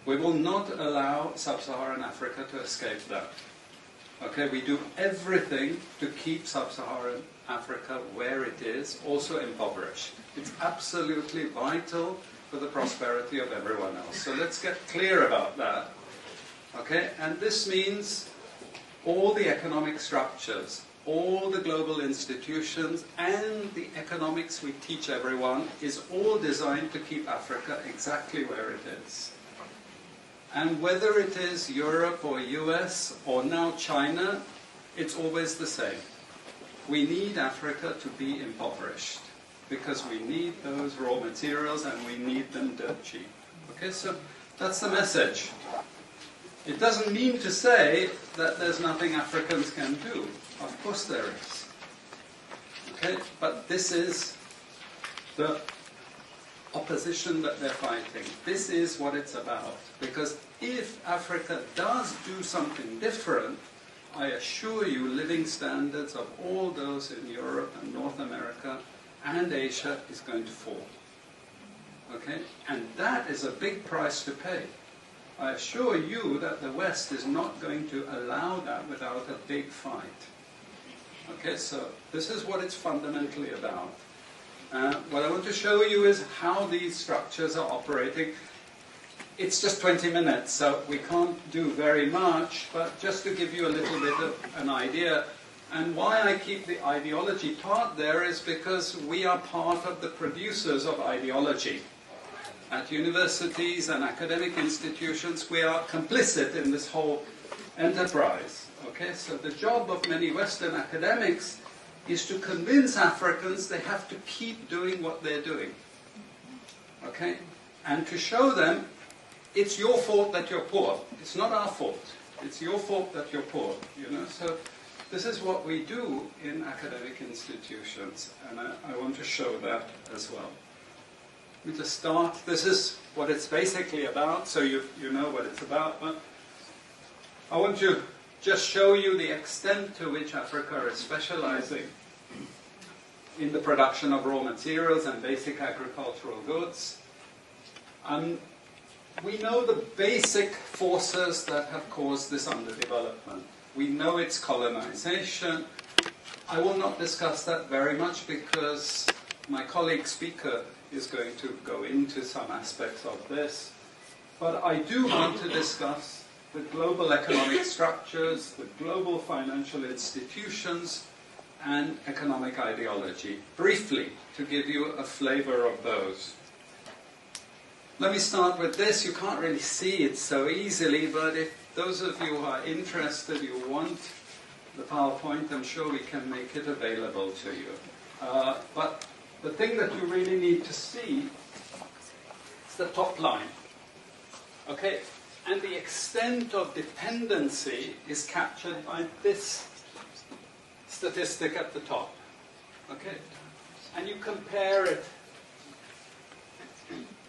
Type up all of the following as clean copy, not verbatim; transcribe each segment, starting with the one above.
We will not allow sub-Saharan Africa to escape that. Okay, we do everything to keep sub-Saharan Africa where it is, also impoverished. It's absolutely vital for the prosperity of everyone else. So let's get clear about that. Okay, and this means all the economic structures, all the global institutions, and the economics we teach everyone is all designed to keep Africa exactly where it is. And whether it is Europe or US or now China, it's always the same. We need Africa to be impoverished because we need those raw materials and we need them dirt cheap. Okay, so that's the message. It doesn't mean to say that there's nothing Africans can do. Of course there is. Okay, but this is the opposition that they're fighting. This is what it's about. Because if Africa does do something different, I assure you living standards of all those in Europe and North America and Asia is going to fall. Okay? And that is a big price to pay. I assure you that the West is not going to allow that without a big fight. Okay, so this is what it's fundamentally about. What I want to show you is how these structures are operating. It's just 20 minutes, so we can't do very much, but just to give you a little bit of an idea. And why I keep the ideology part there is because we are part of the producers of ideology. At universities and academic institutions, we are complicit in this whole enterprise. Okay, so the job of many Western academics is to convince Africans they have to keep doing what they're doing. Okay? And to show them it's your fault that you're poor. It's not our fault. It's your fault that you're poor. You know? So this is what we do in academic institutions, and I want to show that as well. Let me just start. This is what it's basically about, so you know what it's about. But I want to just show you the extent to which Africa is specializing in the production of raw materials and basic agricultural goods. We know the basic forces that have caused this underdevelopment. We know it's colonization. I will not discuss that very much because my colleague speaker is going to go into some aspects of this. But I do want to discuss the global economic structures, the global financial institutions, and economic ideology, briefly, to give you a flavor of those. Let me start with this. You can't really see it so easily, but if those of you who are interested, you want the PowerPoint, I'm sure we can make it available to you. But the thing that you really need to see is the top line. Okay? And the extent of dependency is captured by this statistic at the top. Okay? And you compare it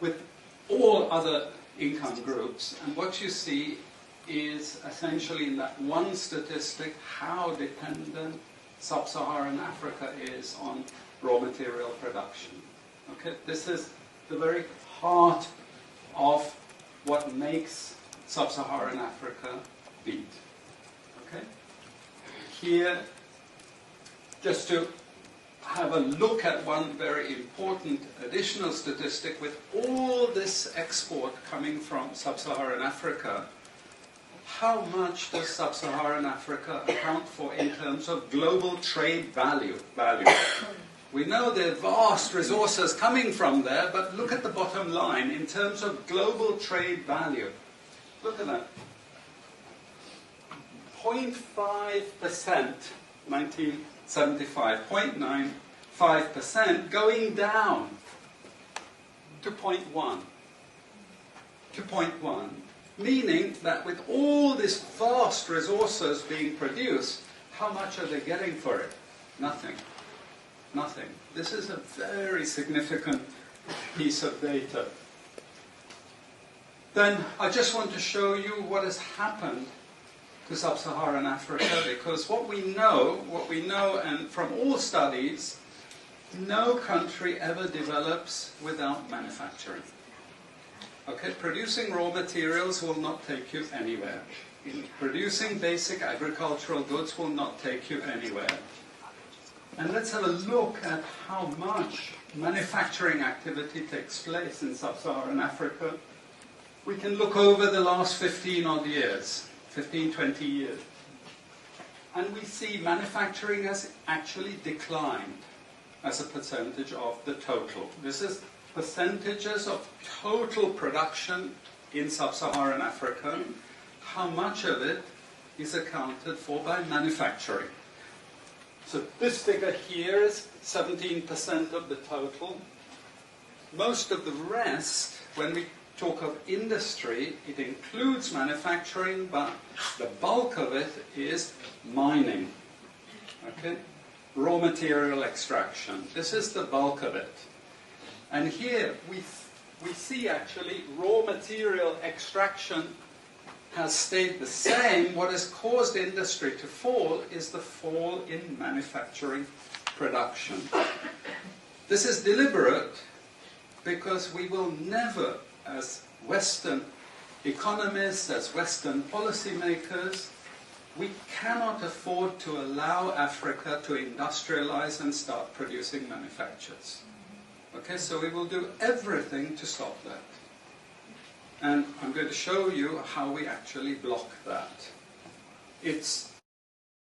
with all other income groups, and what you see is essentially in that one statistic how dependent sub-Saharan Africa is on raw material production. Okay? This is the very heart of what makes sub-Saharan Africa beat. Okay? Here, just to have a look at one very important additional statistic, with all this export coming from sub-Saharan Africa, how much does sub-Saharan Africa account for in terms of global trade value? We know there are vast resources coming from there, but look at the bottom line in terms of global trade value. Look at that. 0.5%, 1975, 0.95%, going down to 0.1. To 0.1. Meaning that with all these vast resources being produced, how much are they getting for it? Nothing. Nothing. This is a very significant piece of data. Then I just want to show you what has happened to sub-Saharan Africa, because what we know, and from all studies, no country ever develops without manufacturing. Okay, producing raw materials will not take you anywhere. Producing basic agricultural goods will not take you anywhere. And let's have a look at how much manufacturing activity takes place in sub-Saharan Africa. We can look over the last 15 odd years, 15, 20 years. And we see manufacturing has actually declined as a percentage of the total. This is percentages of total production in sub-Saharan Africa. How much of it is accounted for by manufacturing? So this figure here is 17% of the total. Most of the rest, when we talk of industry, it includes manufacturing, but the bulk of it is mining. Okay? Raw material extraction. This is the bulk of it. And here we see actually raw material extraction has stayed the same. What has caused industry to fall is the fall in manufacturing production. This is deliberate because we will never, as Western economists, as Western policymakers, we cannot afford to allow Africa to industrialize and start producing manufactures. Okay, so we will do everything to stop that. And I'm going to show you how we actually block that. It's